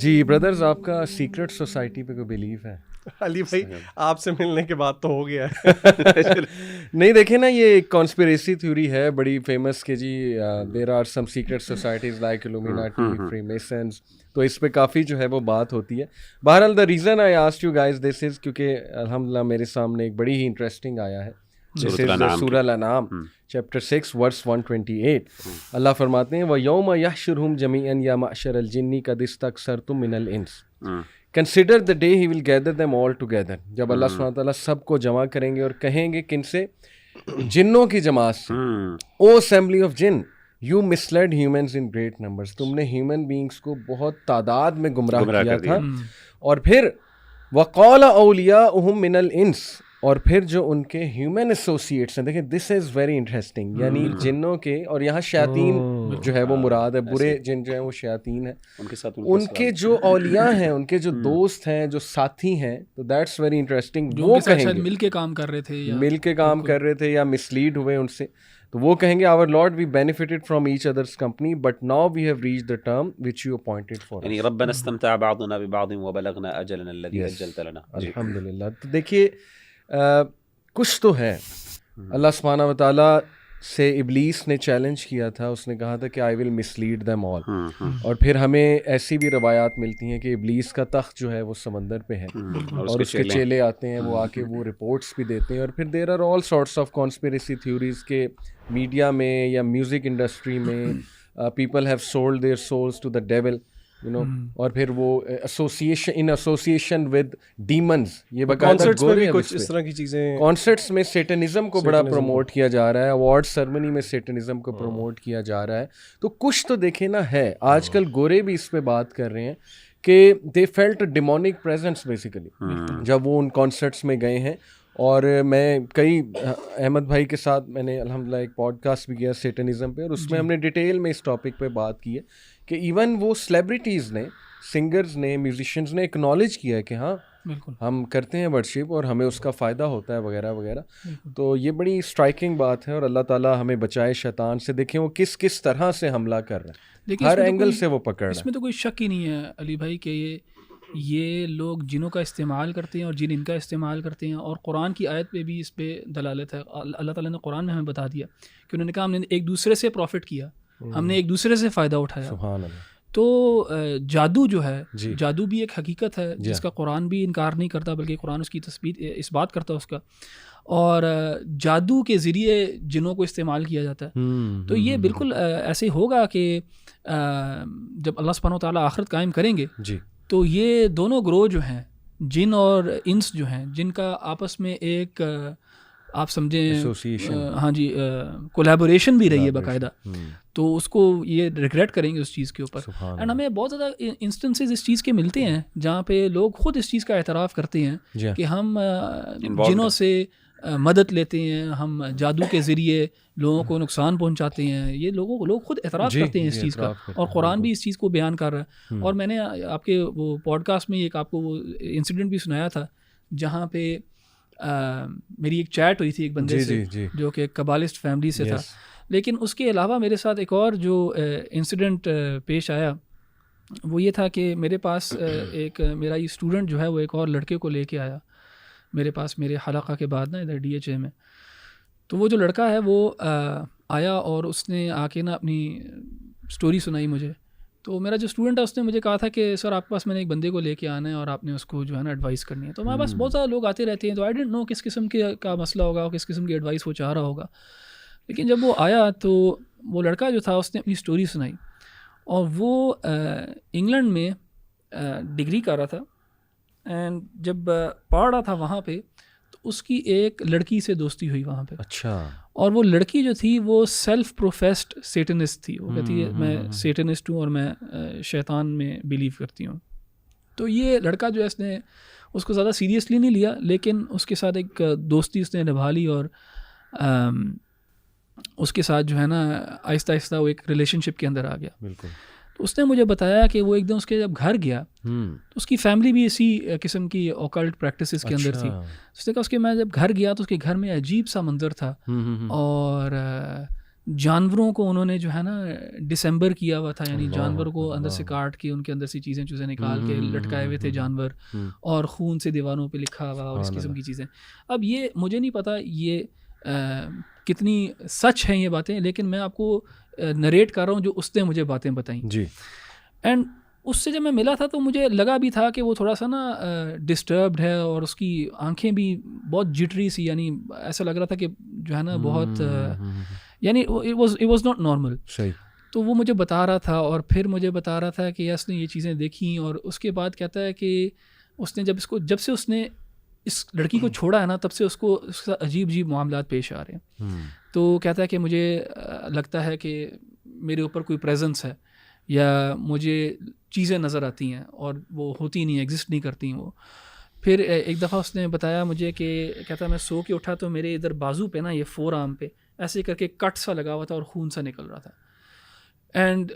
جی brothers, آپ کا secret society پہ کوئی بلیف ہے؟ علی بھائی آپ سے ملنے کے بعد تو ہو گیا ہے. نہیں دیکھیں نا، یہ ایک کانسپریسی تھیوری ہے بڑی فیمس کہ جی there are some secret societies like Illuminati, Freemasons, تو اس پہ کافی جو ہے وہ بات ہوتی ہے. بہرحال the reason I asked you guys this is کیونکہ الحمدللہ میرے سامنے ایک بڑی ہی انٹرسٹنگ آیا ہے. سورہ الانعام چیپٹر 6 ورس 128. اللہ فرماتے ہیں وَيَوْمَ يَحْشُرُهُمْ جَمِيعًا يَا مَعْشَرَ الْجِنِّ قَدِ اسْتَكْثَرْتُم مِّنَ الْإِنسِ Consider the day he will gather them all together. جب اللہ سبحانہ تعالیٰ سب کو جمع کریں گے اور کہیں گے کن سے؟ جنوں کی جماعت سے. O assembly of jinn you misled humans in great numbers. تم نے ہیومن بینگس کو بہت تعداد میں گمراہ کیا تھا. اور پھر وقال اولیاؤہم من الانس، اور پھر جو ان کے ہیومن ایسوسیٹس ہیں، دیکھیں دس از ویری انٹرسٹنگ، یعنی جنوں کے، اور یہاں شیاطین جو ہے وہ مراد ہے، برے جن جو ہیں وہ شیاطین ہیں، ان کے جو اولیاء ہیں، ان کے جو دوست ہیں، جو ساتھی ہیں، تو دیٹس ویری انٹرسٹنگ. وہ کہیں گے مل کے کام کر رہے تھے یا مسلیڈ ہوئے ان سے، تو وہ کہیں گے our Lord we benefited from each other's company but now we have reached the term which you appointed for us. یعنی ربنا استمتع بعضنا ببعض وبلغنا اجلنا الذي اجلت لنا. الحمدللہ. تو دیکھیے کچھ تو ہے. اللہ سبحانہ و تعالیٰ سے ابلیس نے چیلنج کیا تھا، اس نے کہا تھا کہ I will mislead them all. اور پھر ہمیں ایسی بھی روایات ملتی ہیں کہ ابلیس کا تخت جو ہے وہ سمندر پہ ہے اور اس کے چیلے آتے ہیں، وہ آ کے وہ رپورٹس بھی دیتے ہیں. اور پھر there are all sorts of conspiracy theories کے میڈیا میں یا میوزک انڈسٹری میں people have sold their souls to the devil, you know. اور پھر وہ ایسوسیشن ود ڈیمنز، یہ باقاعدہ کچھ اس طرح کی چیزیں. کانسرٹس میں سیٹنزم کو بڑا پروموٹ کیا جا رہا ہے، اوارڈ سرمنی میں سیٹنزم کو پروموٹ کیا جا رہا ہے. تو کچھ تو دیکھیں نا ہے. آج کل گورے بھی اس پہ بات کر رہے ہیں کہ they felt demonic presence basically جب وہ ان کانسرٹس میں گئے ہیں. اور میں کئی احمد بھائی کے ساتھ میں نے الحمدللہ ایک پوڈ کاسٹ بھی کیا سیٹنزم پہ، اور اس میں ہم نے ڈیٹیل میں اس ٹاپک پہ بات کی ہے کہ ایون وہ سلیبریٹیز نے، سنگرز نے، میوزیشینز نے اکنالج کیا ہے کہ ہاں ہم کرتے ہیں ورشپ اور ہمیں اس کا فائدہ ہوتا ہے وغیرہ وغیرہ. تو یہ بڑی اسٹرائکنگ بات ہے، اور اللہ تعالیٰ ہمیں بچائے شیطان سے. دیکھیں وہ کس طرح سے حملہ کر رہے ہیں، ہر اینگل سے وہ پکڑ رہے ہیں. اس میں تو کوئی شک ہی نہیں ہے علی بھائی کہ یہ لوگ جنوں کا استعمال کرتے ہیں اور جن ان کا استعمال کرتے ہیں. اور قرآن کی آیت پہ بھی اس پہ دلالت ہے. اللہ تعالیٰ نے قرآن میں ہمیں بتا دیا کہ انہوں نے کہا ہم نے ایک دوسرے سے پروفٹ کیا، ہم نے ایک دوسرے سے فائدہ اٹھایا. سبحان اللہ. تو جادو جو ہے، جادو بھی ایک حقیقت ہے جس کا قرآن بھی انکار نہیں کرتا، بلکہ قرآن اس کی اس بات کرتا ہے اس کا. اور جادو کے ذریعے جنوں کو استعمال کیا جاتا ہے. تو یہ بالکل ایسے ہوگا کہ جب اللہ سبحانہ و تعالیٰ آخرت قائم کریں گے تو یہ دونوں گروہ جو ہیں، جن اور انس جو ہیں، جن کا آپس میں ایک آپ سمجھیں ہاں جی کولیبوریشن بھی رہی ہے باقاعدہ، تو اس کو یہ ریگریٹ کریں گے اس چیز کے اوپر. اینڈ ہمیں بہت زیادہ انسٹنسز اس چیز کے ملتے ہیں جہاں پہ لوگ خود اس چیز کا اعتراف کرتے ہیں کہ ہم جنوں سے مدد لیتے ہیں، ہم جادو کے ذریعے لوگوں کو نقصان پہنچاتے ہیں. یہ لوگ خود اعتراف کرتے ہیں اس چیز کا، اور قرآن بھی اس چیز کو بیان کر رہا ہے. اور میں نے آپ کے وہ پوڈ کاسٹ میں ایک آپ کو وہ انسیڈنٹ بھی سنایا تھا جہاں پہ میری ایک چیٹ ہوئی تھی ایک بندے سے جو کہ کبالسٹ فیملی سے تھا. لیکن اس کے علاوہ میرے ساتھ ایک اور جو انسیڈنٹ پیش آیا وہ یہ تھا کہ میرے پاس ایک میرا یہ اسٹوڈنٹ جو ہے وہ ایک اور لڑکے کو لے کے آیا میرے پاس میرے حلقہ کے بعد نا ادھر DHA میں. تو وہ جو لڑکا ہے وہ آیا اور اس نے آ کے نا اپنی سٹوری سنائی مجھے. تو میرا جو اسٹوڈنٹ ہے اس نے مجھے کہا تھا کہ سر آپ کے پاس میں نے ایک بندے کو لے کے آنا ہے اور آپ نے اس کو جو ہے نا ایڈوائس کرنی ہے. تو ہمارے پاس بہت زیادہ لوگ آتے رہتے ہیں، تو آئی ڈونٹ نو کس قسم کا مسئلہ ہوگا اور کس قسم کی ایڈوائس وہ چاہ رہا ہوگا. لیکن جب وہ آیا تو وہ لڑکا جو تھا اس نے اپنی سٹوری سنائی، اور وہ انگلینڈ میں ڈگری کر رہا تھا. اینڈ جب پڑھ رہا تھا وہاں پہ تو اس کی ایک لڑکی سے دوستی ہوئی وہاں پہ. اچھا. اور وہ لڑکی جو تھی وہ سیلف پروفیسڈ سیٹنسٹ تھی. وہ کہتی ہے میں سیٹنسٹ ہوں اور میں شیطان میں بلیو کرتی ہوں. تو یہ لڑکا جو ہے اس نے اس کو زیادہ سیریسلی نہیں لیا، لیکن اس کے ساتھ ایک دوستی اس نے نبھا لی، اور اس کے ساتھ جو ہے نا آہستہ آہستہ وہ ایک ریلیشن شپ کے اندر آ گیا. بالکل. تو اس نے مجھے بتایا کہ وہ ایک دم اس کے جب گھر گیا تو اس کی فیملی بھی اسی قسم کی اوکلٹ پریکٹسز کے اندر تھی. اس نے کہا اس کے میں جب گھر گیا تو اس کے گھر میں عجیب سا منظر تھا، اور جانوروں کو انہوں نے جو ہے نا ڈسمبر کیا ہوا تھا، یعنی جانور کو اندر سے کاٹ کے ان کے اندر سے چیزیں نکال کے لٹکائے ہوئے تھے جانور، اور خون سے دیواروں پہ لکھا ہوا اور اس قسم کی چیزیں. اب یہ مجھے نہیں پتہ یہ کتنی سچ ہیں یہ باتیں، لیکن میں آپ کو نریٹ کر رہا ہوں جو اس نے مجھے باتیں بتائیں. جی. اینڈ اس سے جب میں ملا تھا تو مجھے لگا بھی تھا کہ وہ تھوڑا سا نا ڈسٹربڈ ہے، اور اس کی آنکھیں بھی بہت جٹری سی، یعنی ایسا لگ رہا تھا کہ جو ہے نا بہت یعنی it was not normal. صحیح. تو وہ مجھے بتا رہا تھا، اور پھر مجھے بتا رہا تھا کہ یس نے یہ چیزیں دیکھیں، اور اس کے بعد کہتا ہے کہ اس نے جب سے اس نے اس لڑکی کو چھوڑا ہے نا، تب سے اس کو اس کا عجیب معاملات پیش آ رہے ہیں. تو کہتا ہے کہ مجھے لگتا ہے کہ میرے اوپر کوئی پریزنس ہے، یا مجھے چیزیں نظر آتی ہیں اور وہ ہوتی نہیں، ایگزسٹ نہیں کرتی وہ. پھر ایک دفعہ اس نے بتایا مجھے کہ کہتا میں سو کے اٹھا تو میرے ادھر بازو پہ نا، یہ فور آرم پہ ایسے کر کے کٹ سا لگا ہوا تھا اور خون سا نکل رہا تھا. اینڈ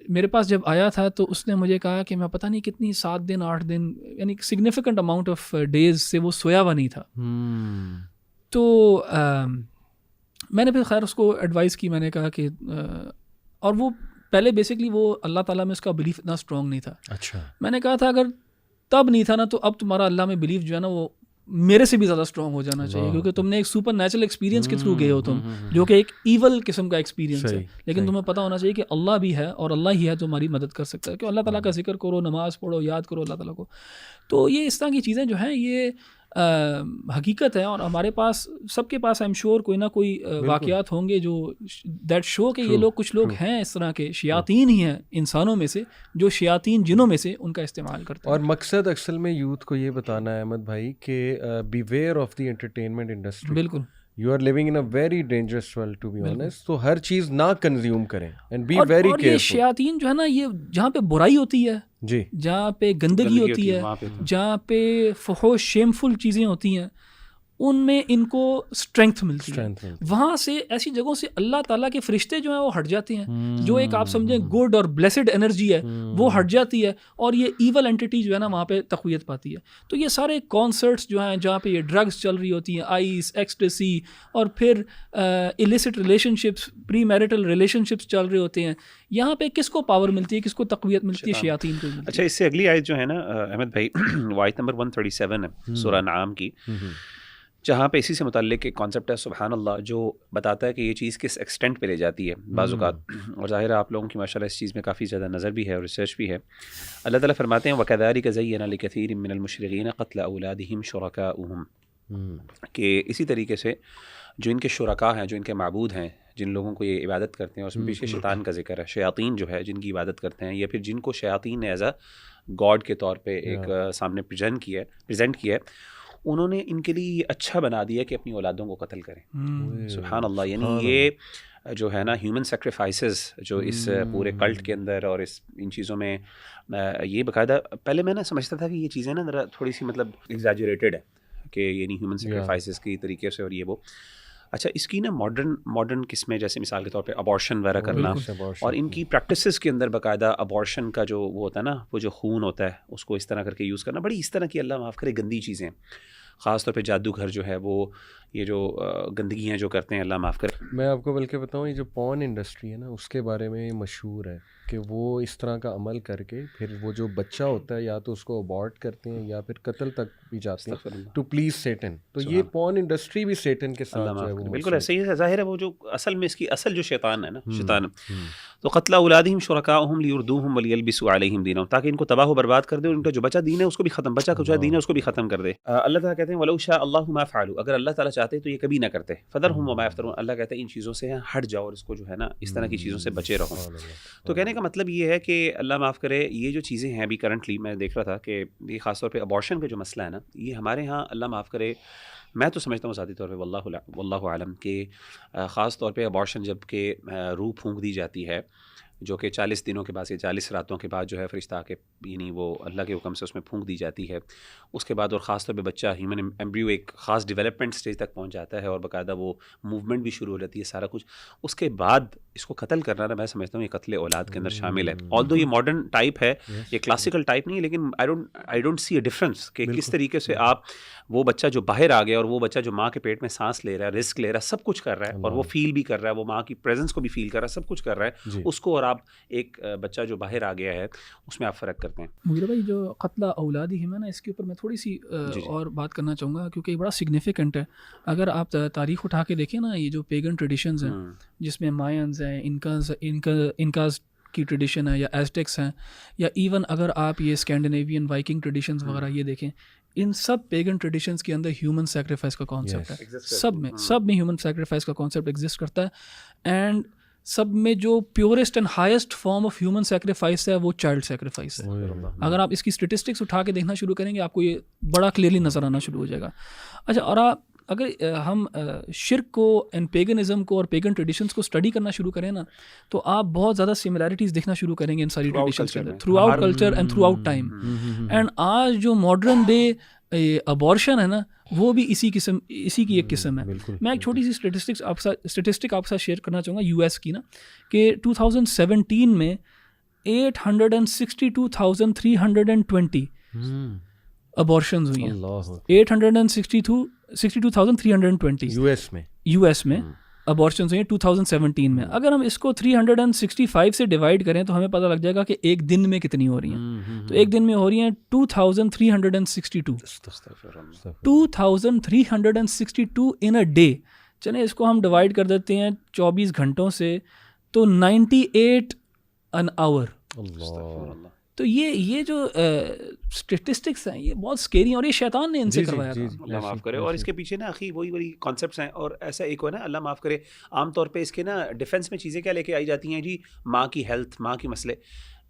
میرے پاس جب آیا تھا تو اس نے مجھے کہا کہ میں پتہ نہیں کتنی 7 دن 8 دن یعنی سگنیفیکنٹ اماؤنٹ آف ڈیز سے وہ سویا ہوا نہیں تھا. تو میں نے پھر خیر اس کو ایڈوائز کی، میں نے کہا کہ اور وہ پہلے بیسکلی وہ اللہ تعالیٰ میں اس کا بلیف اتنا اسٹرانگ نہیں تھا. اچھا. میں نے کہا تھا اگر تب نہیں تھا نا تو اب تمہارا اللہ میں بلیف جو ہے نا وہ میرے سے بھی زیادہ اسٹرانگ ہو جانا چاہیے، کیونکہ تم نے ایک سپر نیچرل ایکسپیرینس کے تھرو گئے ہو تم، جو کہ ایک ایول قسم کا ایکسپیرینس ہے، لیکن تمہیں پتہ ہونا چاہیے کہ اللہ بھی ہے اور اللہ ہی ہے جو ہماری مدد کر سکتا ہے. کہ اللہ تعالیٰ کا ذکر کرو، نماز پڑھو، یاد کرو اللہ تعالیٰ کو. تو یہ اس طرح کی چیزیں جو ہیں یہ حقیقت ہے، اور ہمارے پاس سب کے پاس آئی ایم شیور کوئی نہ کوئی واقعات ہوں گے جو دیٹ شو کہ یہ لوگ کچھ لوگ ہیں اس طرح کے شیاطین ہی ہیں انسانوں میں سے، جو شیاطین جنوں میں سے ان کا استعمال کرتے ہیں. اور مقصد اصل میں یوتھ کو یہ بتانا ہے احمد بھائی کہ beware of the entertainment industry. بالکل. You are living in a very dangerous world to be honest. تو ہر چیز نہ کنزیوم کریں and be very careful. اور یہ شیاطین جو ہے نا، یہ جہاں پہ برائی ہوتی ہے، جی، جہاں پہ گندگی ہوتی ہے، جہاں پہ فحوش شیمفل چیزیں ہوتی ہیں، ان میں ان کو اسٹرینتھ ملتی ہے. وہاں سے ایسی جگہوں سے اللہ تعالیٰ کے فرشتے جو ہیں وہ ہٹ جاتے ہیں، جو ایک آپ سمجھیں گڈ اور بلیسڈ انرجی ہے وہ ہٹ جاتی ہے، اور یہ ایول اینٹی جو ہے نا وہاں پہ تقویت پاتی ہے. تو یہ سارے کانسرٹس جو ہیں جہاں پہ یہ ڈرگس چل رہی ہوتی ہیں، آئس، ایکسٹیسی، اور پھر ایلیسٹ ریلیشن شپس، پری میرٹل ریلیشن شپس چل رہے ہوتے ہیں، یہاں پہ کس کو پاور ملتی ہے، کس کو تقویت ملتی ہے؟ شیاطین کو. اچھا، اس سے اگلی آیت جو ہے نا احمد بھائی، وہ آیت نمبر 137 ہے سورہ انعام کی، جہاں پہ اسی سے متعلق ایک کانسیپٹ ہے سبحان اللہ، جو بتاتا ہے کہ یہ چیز کس ایکسٹینٹ پہ لے جاتی ہے بعض اوقات. اور ظاہر ہے آپ لوگوں کی ماشاءاللہ اس چیز میں کافی زیادہ نظر بھی ہے اور ریسرچ بھی ہے. اللہ تعالیٰ فرماتے ہیں وَكَذَلِكَ زَيَّنَ لِكَثِيرٍ مِّنَ الْمُشْرِكِينَ قَتْلَ أَوْلَادِهِمْ شُرَكَاؤُهُمْ، کہ اسی طریقے سے جو ان کے شرکاء ہیں، جو ان کے معبود ہیں، جن لوگوں کو یہ عبادت کرتے ہیں، اس میں پیچھے شیطان کا ذکر ہے، شیاطین جو ہے جن کی عبادت کرتے ہیں، یا پھر جن کو شیاطین نے ایز اے گاڈ کے طور پہ ایک سامنے پریزنٹ کیا ہے، انہوں نے ان کے لیے یہ اچھا بنا دیا کہ اپنی اولادوں کو قتل کریں. سبحان اللہ. یعنی یہ جو ہے نا ہیومن سیکریفائسز جو اس پورے کلٹ کے اندر اور ان چیزوں میں، یہ باقاعدہ پہلے میں سمجھتا تھا کہ یہ چیزیں نا ذرا تھوڑی سی مطلب ایگزیجریٹڈ ہے، کہ یعنی ہیومن سیکریفائسز کی طریقے سے اور یہ وہ. اچھا، اس کی نا ماڈرن قسمیں، جیسے مثال کے طور پہ ابارشن وغیرہ کرنا، اور ان کی پریکٹسز کے اندر باقاعدہ ابارشن کا جو وہ ہوتا ہے نا، وہ جو خون ہوتا ہے اس کو اس طرح کر کے یوز کرنا، بڑی اس طرح کی اللہ معاف کرے گندی چیزیں. خاص طور پہ جادوگر جو ہے وہ یہ جو گندگیاں جو کرتے ہیں، اللہ معاف کرے. میں آپ کو بلکہ بتاؤں، یہ جو پورن انڈسٹری ہے نا، اس کے بارے میں مشہور ہے کہ وہ اس طرح کا عمل کر کے پھر وہ جو بچہ ہوتا ہے یا تو اس کو ابارٹ کرتے ہیں یا پھر قتل تک بھی جاتے ہیں ٹو پلیز سیٹن. تو یہ پورن انڈسٹری بھی سیٹن کے ساتھ جو ہے وہ بالکل ایسے ہی ہے. ظاہر ہے وہ جو اصل میں اس کی اصل جو شیطان ہے نا، شیطان. تو قتل اولادہم شرکاؤہم لیردوہم ولیلبسوا علیہم دینہم، تاکہ ان کو تباہ و برباد کر دے اور ان کا جو بچہ دین ہے اس کو بھی ختم، بچہ کا جو دین ہے اس کو بھی ختم کر دے. اللہ تعالیٰ کہتے ہیں ولو شاء اللہ ما فعلوا، اگر اللہ تعالیٰ چاہتے تو یہ کبھی نہ کرتے. فذرہم وما یفترون، اللہ کہتے ہیں ان چیزوں سے ہٹ جاؤ اور اس کو جو ہے نا اس طرح کی چیزوں سے بچے رہو. تو کہنے کا مطلب یہ ہے کہ اللہ معاف کرے، یہ جو چیزیں ہیں ابھی کرنٹلی میں دیکھ رہا تھا کہ یہ خاص طور پہ ابارشن کا جو مسئلہ ہے نا، یہ ہمارے ہاں اللہ معاف کرے، میں تو سمجھتا ہوں ذاتی طور پہ واللہ عالم کہ خاص طور پہ ابارشن جب کہ روح پھونک دی جاتی ہے، جو کہ 40 دنوں کے بعد یا 40 راتوں کے بعد جو ہے فرشتہ آ کے یعنی وہ اللہ کے حکم سے اس میں پھونک دی جاتی ہے، اس کے بعد اور خاص طور پہ بچہ ہیومن ایمبریو ایک خاص ڈیولپمنٹ سٹیج تک پہنچ جاتا ہے اور باقاعدہ وہ موومنٹ بھی شروع ہو جاتی ہے، سارا کچھ. اس کے بعد اس کو قتل کرنا نا میں سمجھتا ہوں یہ قتل اولاد کے اندر شامل ہے. آلدو یہ ماڈرن ٹائپ ہے, یہ کلاسیکل ٹائپ نہیں ہے, لیکن I don't see a difference کہ کس طریقے سے آپ وہ بچہ جو باہر آ گیا اور وہ بچہ جو ماں کے پیٹ میں سانس لے رہا ہے, رسک لے رہا ہے, سب کچھ کر رہا ہے اور وہ فیل بھی کر رہا ہے, وہ ماں کی پریزنس کو بھی فیل کر رہا ہے, سب کچھ کر رہا ہے اس کو, اور آپ ایک بچہ جو باہر آ گیا ہے اس میں آپ فرق کرتے ہیں. مغیرہ بھائی جو قتل اولادہم ہے نا, اس کے اوپر میں تھوڑی سی اور بات کرنا چاہوں گا کیونکہ یہ بڑا سگنیفیکنٹ ہے. اگر آپ تاریخ اٹھا کے دیکھیں نا, یہ جو پیگن ٹریڈیشنز ہیں جس میں مایانز ہیں, انکاز کی ٹریڈیشن ہے, یا ایزٹیکس ہیں, یا ایون اگر آپ یہ اسکینڈینیوین وائکنگ ٹریڈیشنز وغیرہ یہ دیکھیں, ان سب پیگن ٹریڈیشنز کے اندر ہیومن سیکریفائس کا کانسیپٹ ہے. سب میں ہیومن سیکریفائس کا کانسیپٹ ایگزسٹ کرتا ہے. اینڈ سب میں جو purest and highest form of human sacrifice ہے وہ چائلڈ سیکریفائس ہے. اگر آپ اس کی اسٹیٹسٹکس اٹھا کے دیکھنا شروع کریں گے آپ کو یہ بڑا کلیئرلی نظر آنا شروع ہو جائے گا. اچھا, اور آپ اگر ہم شرک کو اینڈ پیگنزم کو اور پیگن ٹریڈیشنس کو اسٹڈی کرنا شروع کریں نا, تو آپ بہت زیادہ سملیرٹیز دیکھنا شروع کریں گے ان ساری ٹریڈیشنس کے اندر, throughout culture and throughout time. And آج جو ماڈرن ڈے ابارشن ہے نا, وہ بھی اسی کی ایک قسم ہے. میں ایک چھوٹی سی اسٹیٹسٹک آپ کے ساتھ شیئر کرنا چاہوں گا یو ایس کی نا, کہ 2017 میں 862,320 ابارشنز ہوئی ہیں. 862,320 یو ایس میں ابارشنز ہوئی ہیں 2017 میں. اگر ہم اس کو 365 سے ڈیوائڈ کریں تو ہمیں پتہ لگ جائے گا کہ ایک دن میں کتنی ہو رہی ہیں. تو ایک دن میں ہو رہی ہیں 2362 ان اے ڈے. چلیں اس کو ہم ڈیوائڈ کر دیتے ہیں 24 گھنٹوں سے, تو 98 an hour. تو یہ جو اسٹیٹسٹکس ہیں یہ بہت اسکیری ہیں, اور یہ شیطان نے ان سے کروایا تھا. اللہ معاف کرے. اور اس کے پیچھے نا اخی وہی وہی کانسیپٹس ہیں. اور ایسا ایک ہو نا, اللہ معاف کرے, عام طور پہ اس کے نا ڈیفینس میں چیزیں کیا لے کے آئی جاتی ہیں جی, ماں کی ہیلتھ, ماں کی مسئلے.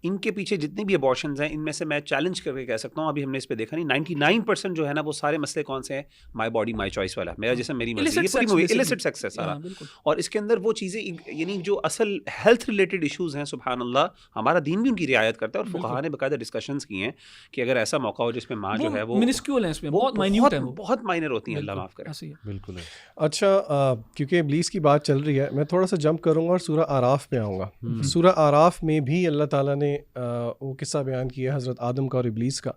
ان کے پیچھے جتنے بھی ابارشنز ہیں ان میں سے میں چیلنج کر کے کہہ سکتا ہوں, ابھی ہم نے اس پہ دیکھا نہیں, 99% جو ہے نا وہ سارے مسئلے کون سے ہیں, مائی باڈی مائی چوائس والا, میرا جسم میری مرضی, یہ پوری مووی illicit sex ہے سارا. اور اس کے اندر وہ چیزیں یعنی جو اصل ہیلتھ ریلیٹڈ ایشوز ہیں, سبحان اللہ, ہمارا دین بھی ان کی رعایت کرتا ہے. اور فقہاء نے باقاعدہ ڈسکشنز کی ہیں کہ اگر ایسا موقع ہو جس میں ماں جو ہے وہ منسکیول ہے, اس میں بہت مائنیوٹ ہے, بہت مائنر ہوتی ہیں. اللہ معاف کرے. بالکل. اچھا, کیونکہ ابلیس کی بات چل رہی ہے, میں تھوڑا سا جمپ کروں گا اور سورہ آراف پہ آؤں گا. سورہ آراف میں بھی اللہ تعالیٰ نے وہ قصہ بیان کیا ہے حضرت آدم کا اور ابلیس کا.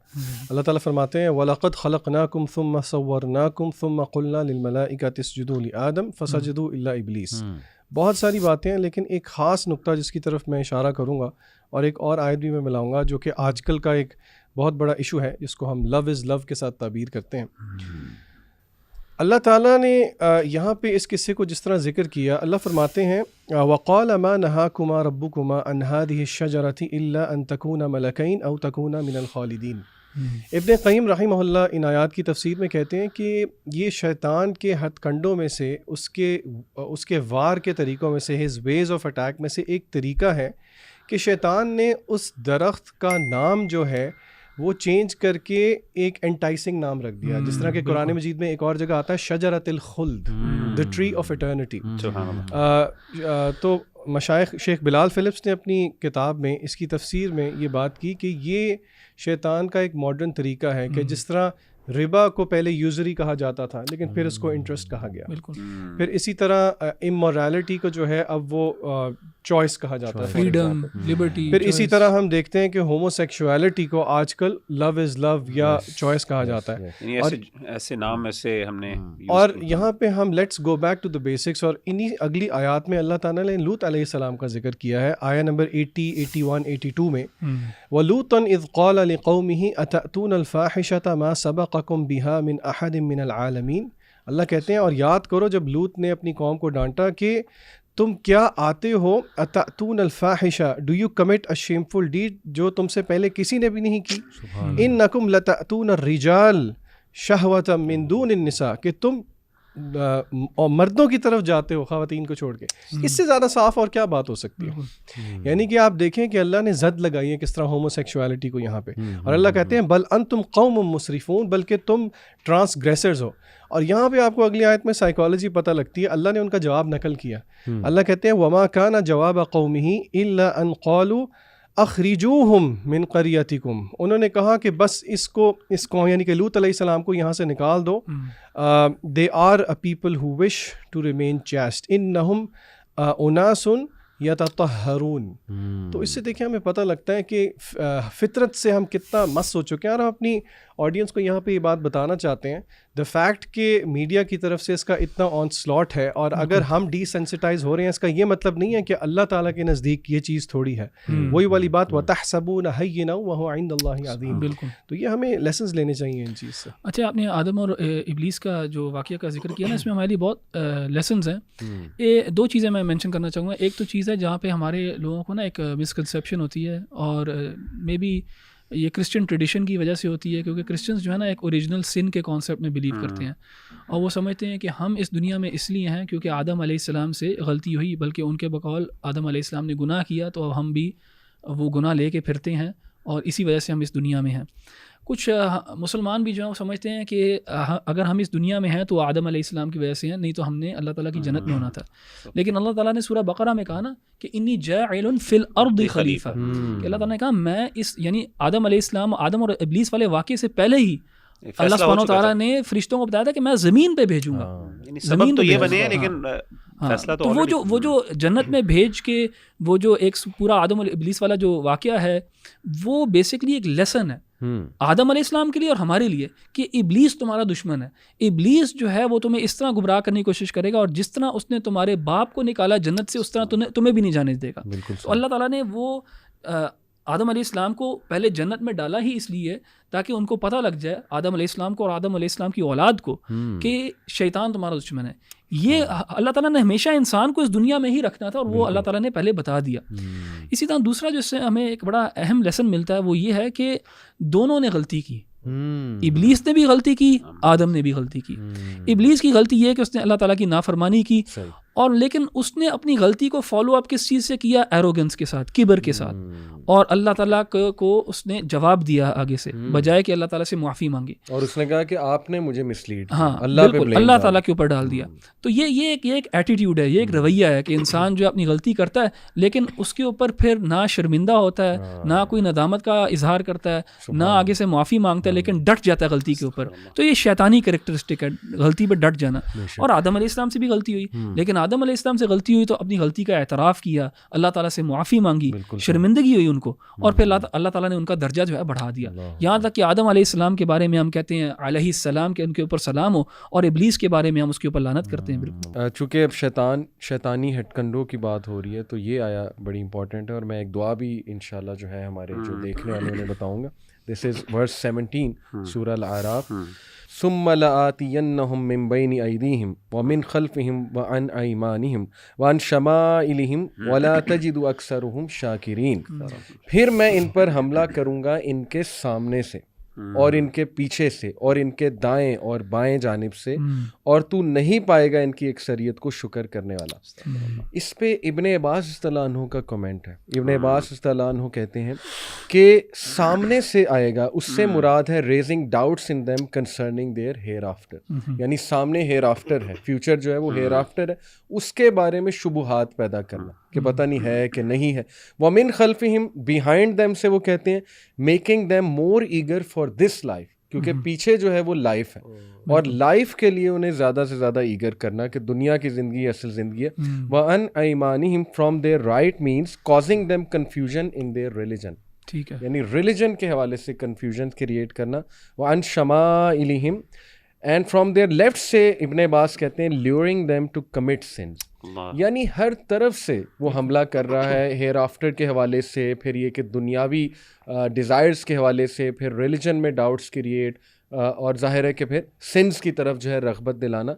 اللہ تعالیٰ فرماتے ہیں وَلَقَدْ خَلَقْنَاكُمْ ثُمَّ صَوَّرْنَاكُمْ ثُمَّ قُلْنَا لِلْمَلَائِكَةِ اسْجُدُوا لِآدَمَ فَسَجَدُوا إِلَّا إِبْلِيسَ. بہت ساری باتیں ہیں, لیکن ایک خاص نقطہ جس کی طرف میں اشارہ کروں گا, اور ایک اور آیت بھی میں ملاؤں گا جو کہ آج کل کا ایک بہت بڑا ایشو ہے, جس کو ہم لو از لو کے ساتھ تعبیر کرتے ہیں. اللہ تعالیٰ نے یہاں پہ اس قصے کو جس طرح ذکر کیا, اللہ فرماتے ہیں وَقَالَ مَا نَهَاكُمَا رَبُّكُمَا عَنْ هَٰذِهِ الشَّجَرَةِ إِلَّا أَن تَكُونَ مَلَكَيْنِ أَوْ تَكُونَ مِنَ الْخَالِدِينَ. ابن قیم رحمہ اللہ ان آیات کی تفسیر میں کہتے ہیں کہ یہ شیطان کے ہتھ کنڈوں میں سے, اس کے وار کے طریقوں میں سے, ہز ویز آف اٹیک میں سے ایک طریقہ ہے کہ شیطان نے اس درخت کا نام جو ہے وہ چینج کر کے ایک انٹائسنگ نام رکھ دیا, جس طرح کہ قرآن مجید میں ایک اور جگہ آتا ہے شجرۃ الخلد, the tree of eternity. تو مشائخ شیخ بلال فلپس نے اپنی کتاب میں اس کی تفسیر میں یہ بات کی کہ یہ شیطان کا ایک ماڈرن طریقہ ہے کہ جس طرح ربا کو پہلے یوزری کہا جاتا تھا لیکن پھر اس کو انٹرسٹ کہا گیا, پھر اسی طرح امورالٹی کو جو ہے اب وہ چوائس کہا جاتا ہے, فریڈم, لبرٹی. پھر اسی طرح ہم دیکھتے ہیں کہ ہومو سیکشوالٹی کو آج کل لو از لو یا چوائس کہا جاتا ہے. ایسے نام ایسے ہم نے, اور یہاں پہ ہم let's go back to the basics, اور انہی اگلی آیات میں اللہ تعالیٰ نے لوط علیہ السلام کا ذکر کیا ہے, آیا نمبر 80, 81, 82 میں وَلُوطًا إِذْ قَالَ لِقَوْمِهِ أَتَأْتُونَ الْفَاحِشَةَ مَا سَبَقَكُمْ بِهَا مِنْ أَحَدٍ مِنَ الْعَالَمِينَ. اللہ کہتے ہیں اور یاد کرو جب لوط نے اپنی قوم کو ڈانٹا کہ تم کیا آتے ہو, اتأتون الفاحشہ, do you commit a shameful deed جو تم سے پہلے کسی نے بھی نہیں کی, انکم لتأتون الرجال شہوۃ من دون النساء, کہ تم مردوں کی طرف جاتے ہو خواتین کو چھوڑ کے. اس سے زیادہ صاف اور کیا بات ہو سکتی ہے. یعنی کہ آپ دیکھیں کہ اللہ نے زد لگائی ہے کس طرح ہومو سیکشوالٹی کو یہاں پہ, اور اللہ کہتے ہیں بل انتم قوم مسرفون, بلکہ تم ٹرانسگریسرز ہو. اور یہاں پہ آپ کو اگلی آیت میں سائیکالوجی پتہ لگتی ہے, اللہ نے ان کا جواب نقل کیا. اللہ کہتے ہیں وما کان جواب قومہ الا ان قالوا اخرجوہم من قریتکم, انہوں نے کہا کہ بس اس کو یعنی کہ لوط علیہ السلام کو یہاں سے نکال دو. they are a people who wish to remain chaste, انہم اناس یتطہرون. تو اس سے دیکھیں ہمیں پتہ لگتا ہے کہ فطرت سے ہم کتنا مس ہو چکے ہیں. اور ہم اپنی آڈینس کو یہاں پہ یہ بات بتانا چاہتے ہیں دا فیکٹ کہ میڈیا کی طرف سے اس کا اتنا آن سلاٹ ہے, اور اگر ہم ڈی سینسٹائز ہو رہے ہیں اس کا یہ مطلب نہیں ہے کہ اللہ تعالیٰ کے نزدیک یہ چیز تھوڑی ہے. وہی والی بات وَتَحْسَبُونَ هَيِّنًا وَهُوَ عِندَ اللَّهِ عَظِيمٌ. بالکل. تو یہ ہمیں لیسنز لینے چاہیے ان چیز سے. اچھا, آپ نے آدم اور ابلیس کا جو واقعہ کا ذکر کیا نا, اس میں ہمارے لیے بہت لیسنز ہیں. یہ دو چیزیں میں مینشن کرنا چاہوں گا. ایک تو چیز ہے جہاں پہ ہمارے لوگوں کو نا ایک مسکنسیپشن ہوتی ہے, اور مے بی یہ کرسچن ٹریڈیشن کی وجہ سے ہوتی ہے, کیونکہ کرسچنز جو ہے نا ایک اوریجنل سن کے کانسیپٹ میں بلیو کرتے ہیں, اور وہ سمجھتے ہیں کہ ہم اس دنیا میں اس لیے ہیں کیونکہ آدم علیہ السلام سے غلطی ہوئی, بلکہ ان کے بقول آدم علیہ السلام نے گناہ کیا تو اب ہم بھی وہ گناہ لے کے پھرتے ہیں, اور اسی وجہ سے ہم اس دنیا میں ہیں. کچھ مسلمان بھی جو ہیں وہ سمجھتے ہیں کہ اگر ہم اس دنیا میں ہیں تو آدم علیہ السلام کی وجہ سے ہیں, نہیں تو ہم نے اللہ تعالیٰ کی جنت میں ہونا تھا. لیکن اللہ تعالیٰ نے سورہ بقرہ میں کہا نا کہ انی جاعل فی الارض خلیفہ, کہ اللہ تعالیٰ نے کہا میں اس, یعنی آدم علیہ السلام, آدم اور ابلیس والے واقعے سے پہلے ہی اللہ سبحانہ وتعالیٰ نے فرشتوں کو بتایا تھا کہ میں زمین پہ بھیجوں گا. سبب تو یہ بنے, لیکن فیصلہ تو وہ جو جنت میں بھیج کے وہ جو ایک پورا آدم اور ابلیس والا جو واقعہ ہے وہ بیسکلی ایک لیسن ہے آدم علیہ السلام کے لیے اور ہمارے لیے, کہ ابلیس تمہارا دشمن ہے. ابلیس جو ہے وہ تمہیں اس طرح گمراہ کرنے کی کوشش کرے گا, اور جس طرح اس نے تمہارے باپ کو نکالا جنت سے اس طرح تمہیں بھی نہیں جانے دے گا. تو اللہ تعالیٰ نے وہ آدم علیہ السلام کو پہلے جنت میں ڈالا ہی اس لیے تاکہ ان کو پتہ لگ جائے, آدم علیہ السلام کو اور آدم علیہ السلام کی اولاد کو, کہ شیطان تمہارا دشمن ہے. یہ اللہ تعالیٰ نے ہمیشہ انسان کو اس دنیا میں ہی رکھنا تھا, اور وہ اللہ تعالیٰ نے پہلے بتا دیا. اسی طرح دوسرا جو اس سے ہمیں ایک بڑا اہم لیسن ملتا ہے وہ یہ ہے کہ دونوں نے غلطی کی. ابلیس نے بھی غلطی کی, آدم نے بھی غلطی کی. ابلیس کی غلطی یہ ہے کہ اس نے اللہ تعالیٰ کی نافرمانی کی, اور لیکن اس نے اپنی غلطی کو فالو اپ کس چیز سے کیا, ایروگنس کے ساتھ, کبر کے ساتھ, اور اللہ تعالیٰ کو اس نے جواب دیا آگے سے, بجائے کہ اللہ تعالیٰ سے معافی مانگی, اور اس نے کہا کہ آپ نے مجھے مسلیڈ, ہاں بالکل اللہ تعالیٰ کے اوپر ڈال دیا. تو یہ ایک ایٹیٹیوڈ ہے, یہ ایک رویہ ہے کہ انسان جو اپنی غلطی کرتا ہے لیکن اس کے اوپر پھر نہ شرمندہ ہوتا ہے, نہ کوئی ندامت کا اظہار کرتا ہے, نہ آگے سے معافی مانگتا ہے, لیکن ڈٹ جاتا ہے غلطی کے اوپر. تو یہ شیطانی کریکٹرسٹک ہے, غلطی پہ ڈٹ جانا. اور آدم علیہ السلام سے بھی غلطی ہوئی, لیکن آدم علیہ السلام سے غلطی ہوئی تو اپنی غلطی کا اعتراف کیا, اللہ تعالیٰ سے معافی مانگی, شرمندگی ہوئی ان کو, اور پھر اللہ تعالیٰ نے ان کا درجہ جو ہے بڑھا دیا. یہاں تک کہ آدم علیہ السلام کے بارے میں ہم کہتے ہیں علیہ السلام کہ ان کے اوپر سلام ہو, اور ابلیس کے بارے میں ہم اس کے اوپر لعنت کرتے ہیں. بالکل, چونکہ اب شیطانی ہٹ کنڈوں کی بات ہو رہی ہے تو یہ آیا بڑی امپورٹنٹ ہے, اور میں ایک دعا بھی انشاءاللہ جو ہے ہمارے جو دیکھنے والوں نے بتاؤں گا. دس از ورس 17 سورہ الاعراف. ثم لآتینہم من بین ایدیہم ومن خلفہم وعن ایمانہم وعن شمائلہم ولا تجد اکثرہم شاکرین. پھر میں ان پر حملہ کروں گا ان کے سامنے سے اور ان کے پیچھے سے اور ان کے دائیں اور بائیں جانب سے, اور تو نہیں پائے گا ان کی اکثریت کو شکر کرنے والا. اس پہ ابن عباس رضی اللہ عنہ کا کمنٹ ہے. ابن عباس رضی اللہ عنہ کہتے ہیں کہ سامنے سے آئے گا, اس سے مراد ہے raising doubts in them concerning their ہیئر آفٹر, یعنی سامنے ہیئر آفٹر ہے, فیوچر جو ہے وہ ہیئر آفٹر ہے, اس کے بارے میں شبہات پیدا کرنا کہ پتہ نہیں ہے کہ نہیں ہے. وَمِن خَلْفِهِمْ behind them سے وہ کہتے ہیں making them more eager for this life, کیونکہ پیچھے جو ہے وہ لائف ہے, اور لائف کے لیے انہیں زیادہ سے زیادہ ایگر کرنا کہ دنیا کی زندگی اصل زندگی ہے. وَعَنْ أَيْمَانِهِمْ from their right means causing them confusion in their religion, ٹھیک ہے, یعنی ریلیجن کے حوالے سے کنفیوژن کریٹ کرنا. وَعَنْ شَمَائِلِهِمْ اینڈ فرام دیئر لیفٹ سے ابن عباس کہتے ہیں levelling them to commit since, یعنی ہر طرف سے وہ حملہ کر رہا ہے ہیئر آفٹر کے حوالے سے, پھر یہ کہ دنیاوی ڈیزائرز کے حوالے سے, پھر ریلیجن میں ڈاؤٹس کریٹ, اور ظاہر ہے کہ پھر سنس کی طرف جو ہے رغبت دلانا.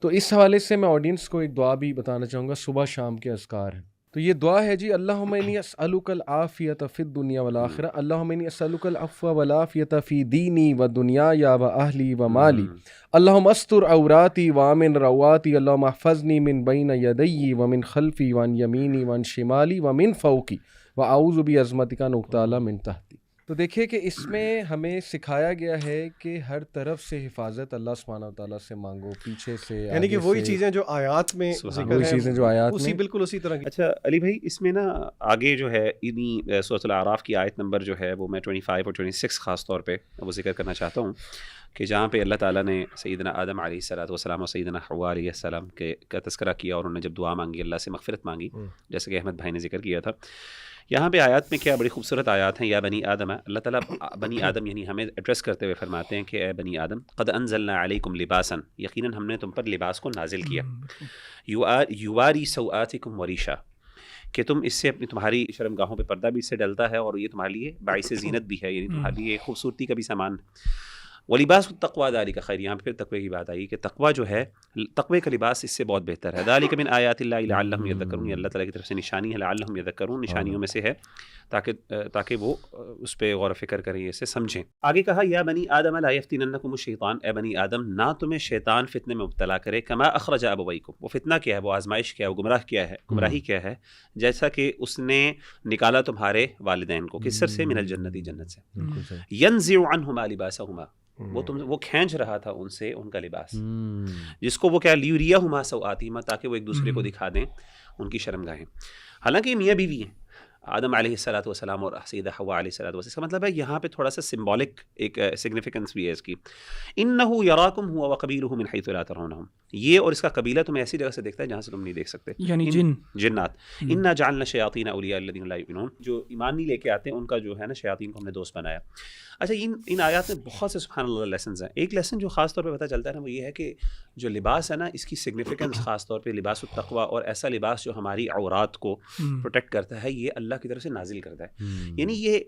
تو اس حوالے سے میں آڈینس کو ایک دعا بھی بتانا چاہوں گا, صبح شام کے اذکار ہیں. تو یہ دعا ہے جی, اللہم انی اسألک العافیۃ فی الدنیا والآخرہ, اللہم انی اسألک العفو والعافیۃ فی دینی و دنیای و اہلی و مالی, اللہم استر عوراتی وامن رواتی, اللہم احفظنی من بین یدی ومن خلفی وعن یمینی وعن شمالی ومن فوقی واعوذ بعظمتک ان اغتال من تحتی. تو دیکھیے کہ اس میں ہمیں سکھایا گیا ہے کہ ہر طرف سے حفاظت اللہ سبحانہ و تعالیٰ سے مانگو, پیچھے سے, یعنی کہ وہی چیزیں جو آیات میں ذکر وہی چیزیں جو آیات اسی میں بالکل اسی طرح کی. اچھا علی بھائی, اس میں نا آگے جو ہے انہی سورۃ الاعراف کی آیت نمبر جو ہے وہ میں 25 اور 26 خاص طور پہ وہ ذکر کرنا چاہتا ہوں کہ جہاں پہ اللہ تعالیٰ نے سیدنا آدم علیہ الصلوۃ والسلام اور سیدنا حوا علیہ السلام کا تذکرہ کیا, اور انہوں نے جب دعا مانگی اللہ سے مغفرت مانگی, جیسے کہ احمد بھائی نے ذکر کیا تھا. یہاں پہ آیات میں کیا بڑی خوبصورت آیات ہیں. یا بنی آدم, اللہ تعالیٰ بنی آدم یعنی ہمیں ایڈریس کرتے ہوئے فرماتے ہیں کہ اے بنی آدم, قد انزلنا علیکم لباسا, یقیناً ہم نے تم پر لباس کو نازل کیا, یواری سوآتکم وریشا, کہ تم اس سے اپنی تمہاری شرمگاہوں پہ پردہ بھی اس سے ڈلتا ہے, اور یہ تمہارے لیے باعث زینت بھی ہے, یعنی تمہارے لیے خوبصورتی کا بھی سامان. ولباس التقویٰ ذالک خیر, یہاں پہ پھر تقوی کی بات آئی کہ تقوی جو ہے, تقوی کا لباس اس سے بہت بہتر ہے. ذالک من آیات اللہ لعلہم یذکرون, یہ اللہ تعالیٰ کی طرف سے نشانی ہے, لعلہم یذکرون, نشانیوں میں سے ہے تاکہ وہ اس پہ غور و فکر کریں, اسے سمجھیں. آگے کہا یا بنی آدم لا یفتننکم الشیطان, اے بنی آدم نہ تمہیں شیطان فتنے میں مبتلا کرے, کما اخرج ابویکم, وہ فتنہ کیا ہے, وہ آزمائش کیا ہے, وہ گمراہی کیا ہے, جیسا کہ اس نے نکالا تمہارے والدین کو کس سے, من الجنت, جنت سے. ینزع عنہما لباسہما, وہ کھینچ رہا تھا ان سے ان کا لباس, جس کو وہ کیا, لیوریہما سوآتہما, تاکہ وہ ایک دوسرے کو دکھا دیں ان کی شرمگاہیں. حالانکہ میاں بیوی ہیں آدم علیہ الصلوۃ والسلام اور سیدہ حوا علیہ الصلوۃ والسلام. اس کا مطلب ہے یہاں پہ تھوڑا سا سمبولک ایک سگنیفیکنس بھی ہے اس کی. انہ یراکم ہوا وقبیلہ من حیث لا ترونہم, یہ اور اس کا قبیلہ تمہیں ایسی جگہ سے دیکھتا ہے جہاں سے تم نہیں دیکھ سکتے, یعنی جنات. انا جعلنا الشیاطین اولیاء الذین لا یؤمنون, جو ایمان نہیں لے کے آتے ہیں ان کا جو ہے نا شیاطین کو ہم نے دوست بنایا. اچھا, ان آیات میں بہت سے سبحان اللہ لیسنز ہیں. ایک لیسن جو خاص طور پہ پتہ چلتا ہے نا وہ یہ ہے کہ جو لباس ہے نا اس کی سگنیفیکنس خاص طور پہ لباس التقویٰ, اور ایسا لباس جو ہماری عورات کو پروٹیکٹ کرتا ہے, یہ اللہ کی طرف سے نازل کرتا ہے. یعنی یہ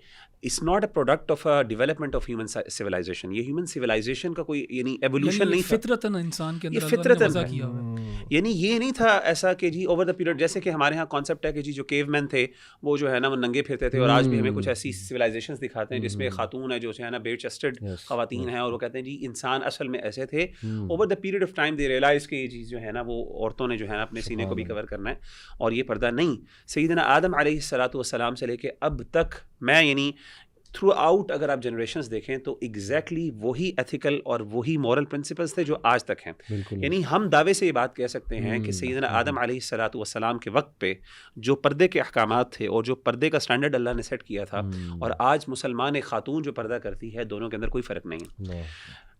it's not a product of development of human civilization, یہ ہیومن سویلائزیشن کا کوئی یعنی ایولیوشن نہیں تھا, فطرتاً انسان کے اندر فطرتاً کیا ہوا ہے. یعنی یہ نہیں تھا ایسا کہ جی اوور دا پیریڈ, جیسے کہ ہمارے ہاں کانسیپٹ ہے کہ جی جو کیو مین تھے وہ جو ہے نا وہ ننگے پھرتے تھے, اور آج بھی ہمیں کچھ ایسی سویلائزیشنز دکھاتے ہیں جس میں خاتون ہے جو ہے نا بیڈ چیسٹڈ خواتین ہیں, اور وہ کہتے ہیں جی انسان اصل میں ایسے تھے. Over the period of time they realize کہ یہ چیز جو ہے نا وہ عورتوں نے جو ہے نا اپنے سینے کو بھی کور کرنا ہے, اور یہ پردہ نہیں. سیدنا آدم علیہ الصلوۃ والسلام سے لے کے اب تک میں یعنی تھرو آؤٹ اگر آپ جنریشنز دیکھیں تو ایگزیکٹلی وہی ایتھیکل اور وہی مورل پرنسپلس تھے جو آج تک ہیں. یعنی ہم دعوے سے یہ بات کہہ سکتے ہیں کہ سیدنا آدم علیہ الصلوۃ والسلام کے وقت پہ جو پردے کے احکامات تھے اور جو پردے کا سٹینڈرڈ اللہ نے سیٹ کیا تھا, اور آج مسلمان ایک خاتون جو پردہ کرتی ہے, دونوں کے اندر کوئی فرق نہیں ہے.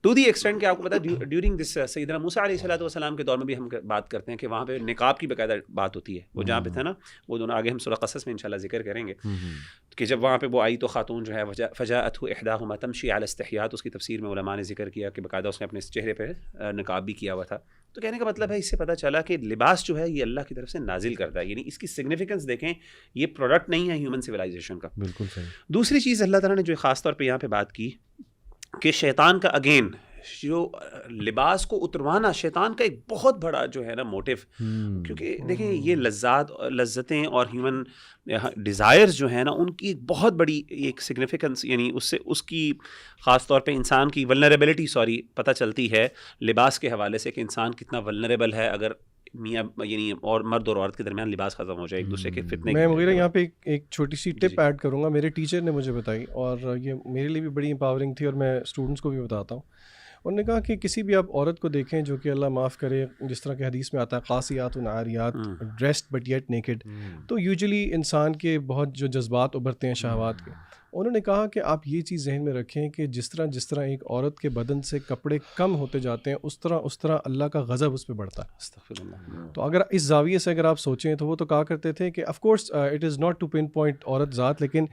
ٹو دی ایکسٹینٹ کہ آپ کو پتا ہے ڈیورنگ دس سیدنا موسیٰ علیہ الصلوۃ والسلام کے دور میں بھی ہم بات کرتے ہیں کہ وہاں پہ نقاب کی باقاعدہ بات ہوتی ہے. وہ جہاں پہ تھا نا وہ دونوں آگے ہم سورہ قصص میں انشاءاللہ ذکر کریں گے کہ جب وہاں پہ وہ آئی تو خاتون جو ہے فجاءته احداهما تمشي على استحياء, اس کی تفسیر میں علماء نے ذکر کیا کہ باقاعدہ اس نے اپنے چہرے پہ نقاب بھی کیا ہوا تھا. تو کہنے کا مطلب ہے اس سے پتہ چلا کہ لباس جو ہے یہ اللہ کی طرف سے نازل کرتا ہے, یعنی اس کی سگنیفیکنس دیکھیں, یہ پروڈکٹ نہیں ہے ہیومن سویلائزیشن کا. بالکل صحیح. دوسری چیز اللہ تعالیٰ نے جو خاص طور پہ یہاں پہ بات کی کہ شیطان کا اگین جو لباس کو اتروانا شیطان کا ایک بہت بڑا جو ہے نا موٹیو, کیونکہ دیکھیں یہ لذتیں اور ہیومن ڈیزائرز جو ہیں نا ان کی ایک بہت بڑی ایک سگنیفیکنس, یعنی اس کی خاص طور پہ انسان کی ولنریبلٹی پتہ چلتی ہے لباس کے حوالے سے کہ انسان کتنا ولنریبل ہے اگر میاں یعنی اور مرد اور عورت کے درمیان لباس ختم ہو جائے ایک دوسرے کے فتنے. میں مغیرہ یہاں پہ ایک چھوٹی سی ٹپ ایڈ کروں گا, میرے ٹیچر نے مجھے بتائی, اور یہ میرے لیے بھی بڑی امپاورنگ تھی, اور میں اسٹوڈنٹس کو بھی بتاتا ہوں. انہوں نے کہا کہ کسی بھی آپ عورت کو دیکھیں جو کہ اللہ معاف کرے, جس طرح کہ حدیث میں آتا ہے قاسیات و عاریات, ڈریسڈ بٹ یٹ نیکڈ, تو یوزلی انسان کے بہت جو جذبات ابھرتے ہیں شہوات کے. انہوں نے کہا کہ آپ یہ چیز ذہن میں رکھیں کہ جس طرح ایک عورت کے بدن سے کپڑے کم ہوتے جاتے ہیں اس طرح اللہ کا غضب اس پہ بڑھتا ہے. تو اگر اس زاویے سے اگر آپ سوچیں تو وہ تو کہا کرتے تھے کہ of course it is not to pinpoint عورت ذات, لیکن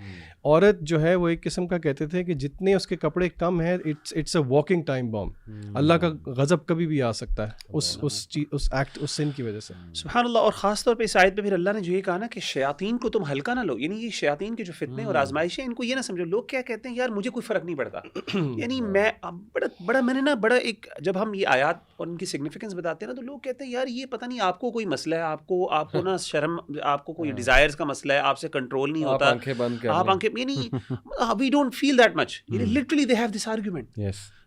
عورت جو ہے وہ ایک قسم کا کہتے تھے کہ جتنے اس کے کپڑے کم ہیں اٹس اے واکنگ ٹائم بام, اللہ کا غضب کبھی بھی آ سکتا ہے اس ایکٹ اس سن کی وجہ سے. سبحان اللہ. اور خاص طور پہ اس آیت پہ پھر اللہ نے جو یہ کہا نا کہ شیاطین کو تم ہلکا نہ لو, یعنی یہ شیاطین کے جو فتنے اور آزمائشیں ان کو یہ نہ سمجھو. لوگ کیا کہتے ہیں, یار مجھے کوئی فرق نہیں پڑتا, یعنی میں میں نے نا بڑا ایک جب ہم یہ آیات اور ان کی سگنیفیکنس بتاتے ہیں نا تو لوگ کہتے ہیں یار یہ پتہ نہیں آپ کو کوئی مسئلہ ہے, آپ کو نا شرم, آپ کو کوئی ڈیزائرز کا مسئلہ ہے, آپ سے کنٹرول نہیں ہوتا, آپ آنکھیں, یعنی we don't feel that much, یعنی literally they have this argument.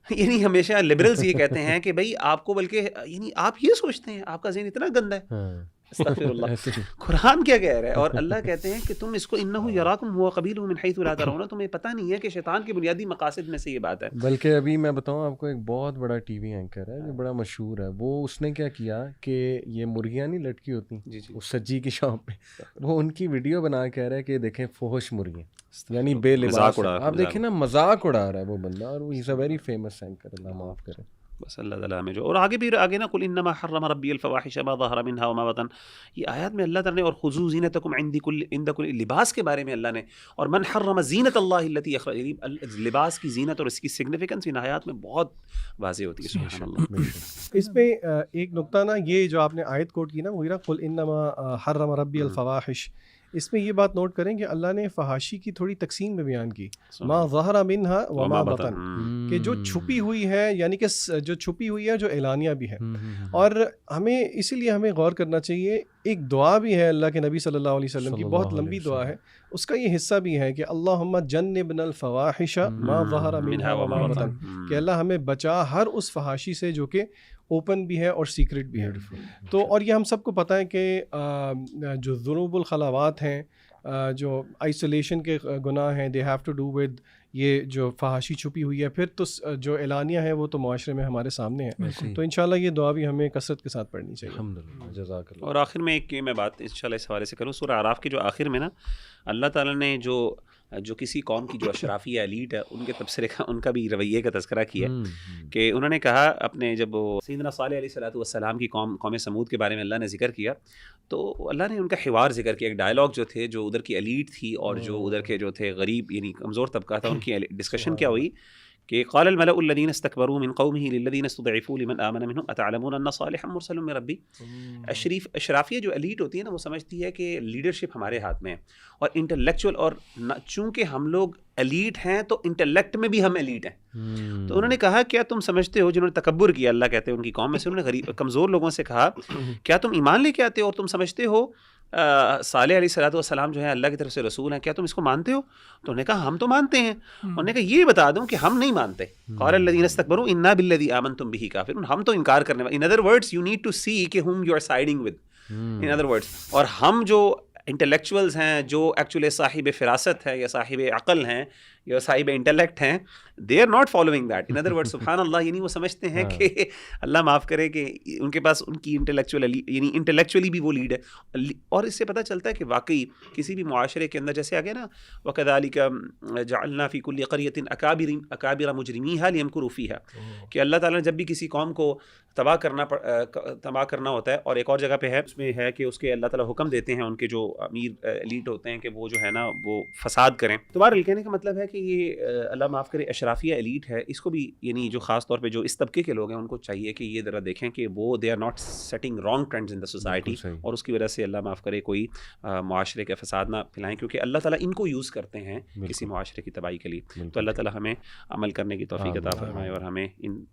یعنی ہمیشہ لبرلز یہ کہتے ہیں کہ بھائی آپ کو بلکہ یعنی آپ یہ سوچتے ہیں, آپ کا ذہن اتنا گندا ہے, استغفر اللہ. قرآن کیا کہہ رہا ہے؟ اور اللہ کہتے ہیں کہ تم اس کو انہ یراکم هو قبیلہ من حیث لا ترون، تمہیں پتہ نہیں ہے کہ شیطان کے بنیادی مقاصد میں سے یہ بات ہے. بلکہ ابھی میں بتاؤں آپ کو، ایک بہت بڑا ٹی وی اینکر ہے جو بڑا مشہور ہے، وہ اس نے کیا کیا کہ یہ مرغیاں نہیں لٹکی ہوتی اس سجی کی شاپ پہ، وہ ان کی ویڈیو بنا کے کہہ رہا ہے کہ دیکھیں فحش مرغیاں، یعنی بے لباس. آپ دیکھیں نا، مذاق اڑا رہا ہے وہ بندہ، اور وہ از اے ویری فیمس اینکر، اللہ معاف کرے. بس اللہ تعالیٰ ہمیں جو، اور آگے بھی آگے نا، قل انما حرم ربی الفواحش ما ظہر منها وما بطن، یہ آیات میں اللہ تعالیٰ نے، اور خذوا زینتکم عند کل لباس کے بارے میں اللہ نے، اور من حرم زینت اللہ التی اخرج، لباس کی زینت اور اس کی سگنیفیکنس ان آیات میں بہت واضح ہوتی ہے. سبحان اللہ. اس میں ایک نقطہ نا، یہ جو آپ نے آیت کوٹ کی نا مغیرہ، قل انما حرم ربی الفواحش، اس میں یہ بات نوٹ کریں کہ اللہ نے فحاشی کی تھوڑی تقسیم میں بیان کی، ما ظہر منہا وما بطن، کہ جو چھپی ہوئی ہے، یعنی کہ جو چھپی ہوئی ہے، جو اعلانیہ بھی ہے. اور ہمیں اسی لیے ہمیں غور کرنا چاہیے، ایک دعا بھی ہے اللہ کے نبی صلی اللہ علیہ وسلم کی، بہت لمبی دعا ہے، اس کا یہ حصہ بھی ہے کہ اللہم جنبنا الفواحش ما ظہر منہا وما بطن، کہ اللہ ہمیں بچا ہر اس فحاشی سے جو کہ اوپن بھی ہے اور سیکرٹ بھی ہے. تو اور یہ ہم سب کو پتہ ہے کہ جو ذنوب الخلاوات ہیں، جو آئسولیشن کے گناہ ہیں، they have to do with یہ جو فحاشی چھپی ہوئی ہے. پھر تو جو اعلانیہ ہے وہ تو معاشرے میں ہمارے سامنے ہے. تو انشاءاللہ یہ دعا بھی ہمیں کثرت کے ساتھ پڑھنی چاہیے. الحمدللہ، جزاک اللہ. اور آخر میں ایک میں بات انشاءاللہ اس حوالے سے کروں، سورہ اعراف کے جو آخر میں نا، اللہ تعالیٰ نے جو کسی قوم کی جو اشرافی ایلیٹ ہے، ان کے تبصرے کا، ان کا بھی رویے کا تذکرہ کیا، کہ انہوں نے کہا اپنے، جب سیدنا صالح علیہ السلام کی قوم سمود کے بارے میں اللہ نے ذکر کیا، تو اللہ نے ان کا حوار ذکر کیا، ایک ڈائلاگ جو تھے، جو ادھر کی ایلیٹ تھی اور جو ادھر کے جو تھے غریب یعنی کمزور طبقہ تھا، ان کی ڈسکشن کیا ہوئی کہ قال الملأ الذين استكبروا من قومه للذين استضعفوا لمن آمن منهم اتعلمون ان صالحا مرسل من ربي. اشرافیہ جو ایلیٹ ہوتی ہے نا، وہ سمجھتی ہے کہ لیڈرشپ ہمارے ہاتھ میں ہے، اور انٹلیکچوئل، اور چونکہ ہم لوگ ایلیٹ ہیں تو انٹلیکٹ میں بھی ہم ایلیٹ ہیں. تو انہوں نے کہا کیا تم سمجھتے ہو، جنہوں نے تکبر کیا، اللہ کہتے ہیں ان کی قوم میں سے، انہوں نے غریب کمزور لوگوں سے کہا کیا تم ایمان لے کے آتے ہو اور تم سمجھتے ہو صالح علیہ السلام جو ہے اللہ کی طرف سے رسول ہیں، کیا تم اس کو مانتے ہو؟ تو انہوں نے کہا ہم تو مانتے ہیں. انہوں نے کہا یہ بتا دوں کہ ہم نہیں مانتے. قال الذین استکبروا انا بالذی آمنتم بہ کافرون، ہم تو انکار کرنے والے. In other words you need to see کہ whom you are siding with. In other words, اور ہم جو انٹلیکچوئلز ہیں، جو ایکچولی صاحب فراست ہے یا صاحب عقل ہیں یا صاحب انٹلیکٹ ہیں، they are not following that. In other word سبحان اللہ، یعنی وہ سمجھتے ہیں کہ اللہ معاف کرے کہ ان کے پاس ان کی یعنی انٹلیکچولی بھی وہ لیڈ ہے. اور اس سے پتہ چلتا ہے کہ واقعی کسی بھی معاشرے کے اندر، جیسے آگے نا وَكَذَلِكَ جَعَلْنَا فِي كُلِّ قَرْيَةٍ أَكَابِرَ مُجْرِمِيهَا لِيَمْكُرُوا فِيهَا، کہ اللہ تعالیٰ نے جب بھی کسی قوم کو تباہ کرنا ہوتا ہے، اور ایک اور جگہ پہ ہے، اس میں ہے کہ اس کے اللہ تعالیٰ حکم دیتے ہیں ان کے جو امیر ایلیٹ ہوتے ہیں کہ وہ جو ہے نا وہ فساد کریں. تو بہرحال کہنے کا مطلب ہے کہ یہ اللہ معاف کرے اشرافیہ ایلیٹ ہے، اس کو بھی یعنی جو خاص طور پہ جو اس طبقے کے لوگ ہیں ان کو چاہیے کہ یہ ذرا دیکھیں کہ وہ they are not setting wrong trends in the society, اور اس کی وجہ سے اللہ معاف کرے کوئی معاشرے کا فساد نہ پھیلائیں، کیونکہ اللہ تعالیٰ ان کو یوز کرتے ہیں کسی معاشرے کی تباہی کے لیے. تو اللہ تعالیٰ ہمیں عمل کرنے کی توفیق عطا فرمائے، اور ہمیں ان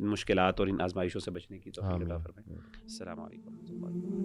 مشکلات اور ان آزمائشوں سے بچنے کی توفیق عطا فرمائے. السلام علیکم.